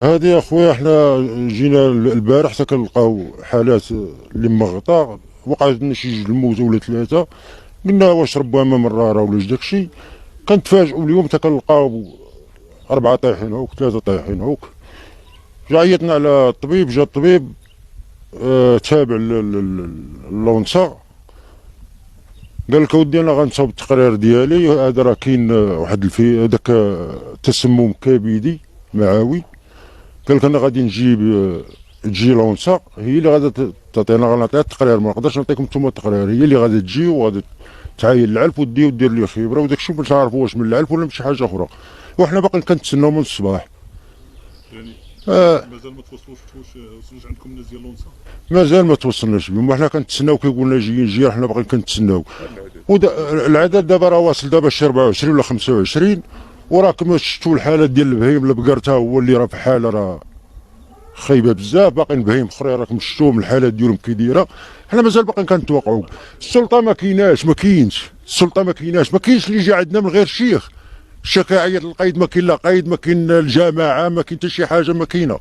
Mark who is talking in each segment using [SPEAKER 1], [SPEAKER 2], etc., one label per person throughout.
[SPEAKER 1] هذه يا خويا احنا جينا البارح حتى كنلقاو حالات اللي مغطى. وقعت لنا شي جوج الموت ولا ثلاثه. قلنا واش ربما مراره ولا داكشي. كنتفاجئوا اليوم حتى كنلقاو اربعه طايحين هوك ثلاثه طايحين هوك. جا عيطنا على الطبيب، جا الطبيب تابع اللونسا. قال لك اودي انا غنصاوب التقرير ديالي، هذا راه كاين واحد في هذاك تسمم كبدي معوي. قال لك انا غادي نجيب تجي لونسا هي اللي غادي تعطينا، غنعطيها التقرير، ما نقدرش نعطيكم نتوما التقرير، هي اللي غادي تجي وغادي تعاين العلف ودي ودير لي خبره وداك الشيء باش نعرفوا واش من العلف ولا من شي حاجه اخرى. وحنا باقي كنتسناو من الصباح.
[SPEAKER 2] يعني مازال ما توصلوش عندكم الناس ديال لونسا؟
[SPEAKER 1] مازال ما توصلناش بهم، وحنا كنتسناو كيقول لنا جايين جي، حنا باقي كنتسناو. العدد دابا راه واصل دابا شي 24 ولا 25. وراه كما شفتوا الحاله ديال البهيم البقر تا هو اللي راه في حاله راه خايبه بزاف. باقي بهيم اخرين راكم شفتوهم الحالات ديالهم كي دايره. حنا مازال باقي كنتوقعوا. السلطه ما كايناش، ما كاينش السلطه، ما كايناش اللي جا عندنا من غير شيخ. الشيخ كيعيط للقايد، ما كاين لا قايد، ما كاين الجماعه، ما كاين حتى شي حاجه، ما كاينه.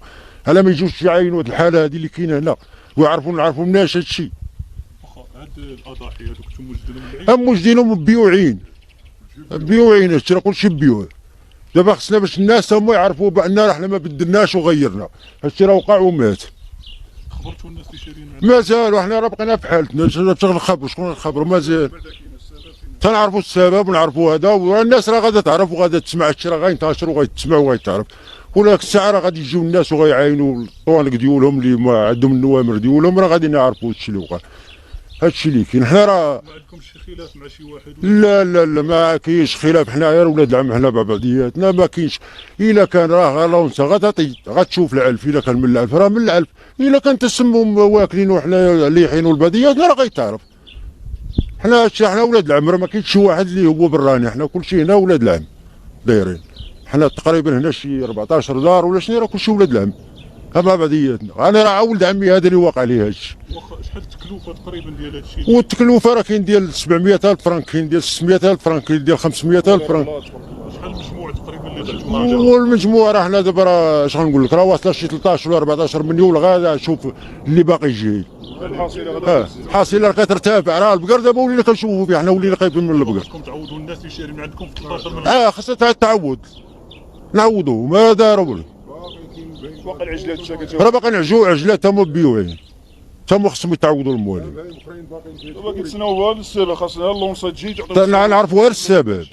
[SPEAKER 1] على ما يجوش يعاينوا هذه الحاله هذه اللي كاينه هنا ويعرفوا نعرفوا مناش هذا الشيء.
[SPEAKER 2] واخا هاد الاضاحي هذوك نتوما موجدينهم بالعيد؟
[SPEAKER 1] هم موجدينهم مبيوعين، مبيوعين هادشي راه كلشي مبيوع. دابا خصنا باش الناس هما يعرفوا بان راه حنا ما بدلناش وغيرنا، هادشي راه وقع ومات.
[SPEAKER 2] خبرتوا الناس اللي شاريين عندكم؟
[SPEAKER 1] مازال وحنا راه بقينا في حالتنا، باش نخبروا شكون نخبروا مازال. تنعرفوا السبب ونعرفوا هذا، والناس راه غادا تعرف وغادا تسمع، هادشي راه غينتشر وغيتسمع وغيتعرف. ولا الساعه راه غادي يجيو الناس وغيعاينوا الطوانق ديالهم اللي ما عندهم النوامر ديالهم، راه غادي نعرفوا هادشي اللي وقع. هادشي اللي كاين. حنا راه
[SPEAKER 2] ما عندكمش شي خلاف مع شي واحد؟
[SPEAKER 1] لا لا لا ما كاينش خلاف، حنا غير ولاد العم، حنا بعضياتنا ما كاينش. الا كان راه لونسا غتعطي غتشوف العلف، الا كان من العلف راه من العلف، الا كان تسمم واكلين وحنا ليحين والبادياتنا راه غيتعرف. حنا ولاد العم، ما كاينش شي واحد اللي هو براني، حنا كلشي هنا ولاد العم دايرين. حنا تقريبا هنا شي 14 دار ولا شنو، راه كلشي ولاد العم مع بعضياتنا. انا راه ولد عمي هذا اللي واقع عليه هادشي.
[SPEAKER 2] واخا شحال التكلفه تقريبا ديال هادشي؟
[SPEAKER 1] والتكلفه راه كاين ديال 700,000 فرنك، كاين ديال 600,000 فرنك، كاين ديال 500,000 فرنك.
[SPEAKER 2] شحال المجموع تقريبا اللي دخلتوا؟
[SPEAKER 1] والمجموع راه حنا دابا راه اش غنقول لك، راه واصله شي 13 ولا 14 مليون. غادا شوف اللي باقي جاي. الحاصيله راه كترتفع، راه البقر دابا ولينا كنشوفوا فيه، حنا ولينا خايفين من البقر.
[SPEAKER 2] خصكم تعوضوا الناس اللي شارين عندكم في 13 مليون.
[SPEAKER 1] خاصها تعوض، نعوضوا ما داروا.
[SPEAKER 2] باقي العجلات
[SPEAKER 1] راه باقي عجلات تا مبيوعين، تا خصهم يتعوضوا الموالين.
[SPEAKER 2] دابا كنتسناو هاد خاصنا اللونسا تجي تعطي.
[SPEAKER 1] نعرفوا غير السبب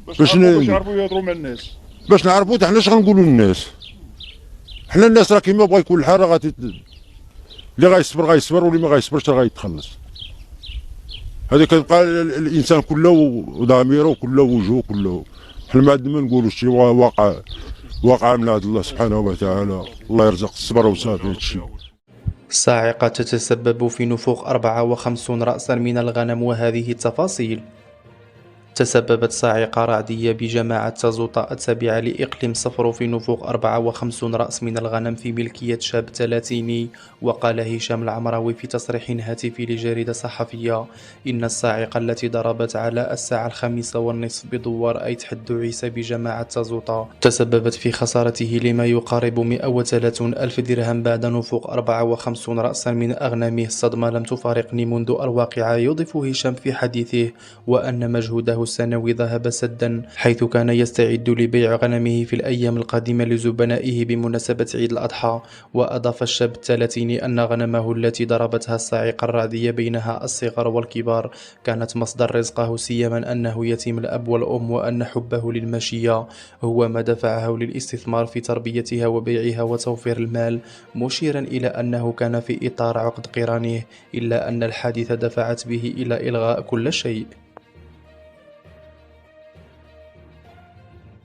[SPEAKER 1] باش
[SPEAKER 2] يعرفوا يهضروا مع الناس،
[SPEAKER 1] باش نعرفوا حتى حنا اش غنقولوا للناس. حنا الناس راه كيما بغا يكون الحال راه غادي، اللي غيصبر غيصبر واللي ما غيصبرش راه غيتخلص. هذا كتبقى الانسان كله وضميره وكله وجهه كله. حنا ما عندنا ما نقولوا شي واقع من عند الله سبحانه وتعالى. الله يرزق الصبر وصافي هادشي.
[SPEAKER 3] الصاعقة تتسبب في نفوق 54 رأسا من الغنم. وهذه التفاصيل: تسببت صاعقة رعدية بجماعة تازوطا التابعة لإقليم صفرو في نفوق 54 رأس من الغنم في ملكية شاب 30. وقال هشام العمراوي في تصريح هاتفي لجريدة صحفية إن الصاعقة التي ضربت على الساعة 5:30 بدوار أيت حد عيسى بجماعة تازوطا تسببت في خسارته لما يقارب 130 ألف درهم بعد نفوق 54 رأسا من أغنامه. الصدمة لم تفارقني منذ الواقعة. يضيف هشام في حديثه وأن مجهوده السنوي ذهب سدا، حيث كان يستعد لبيع غنمه في الأيام القادمة لزبنائه بمناسبة عيد الأضحى. وأضاف الشاب 30 أن غنمه التي ضربتها الصاعقة الرعدية بينها الصغار والكبار كانت مصدر رزقه، سيما أنه يتيم الأب والأم، وأن حبه للماشية هو ما دفعه للاستثمار في تربيتها وبيعها وتوفير المال، مشيرا إلى أنه كان في إطار عقد قرانه، إلا أن الحادثة دفعت به إلى إلغاء كل شيء.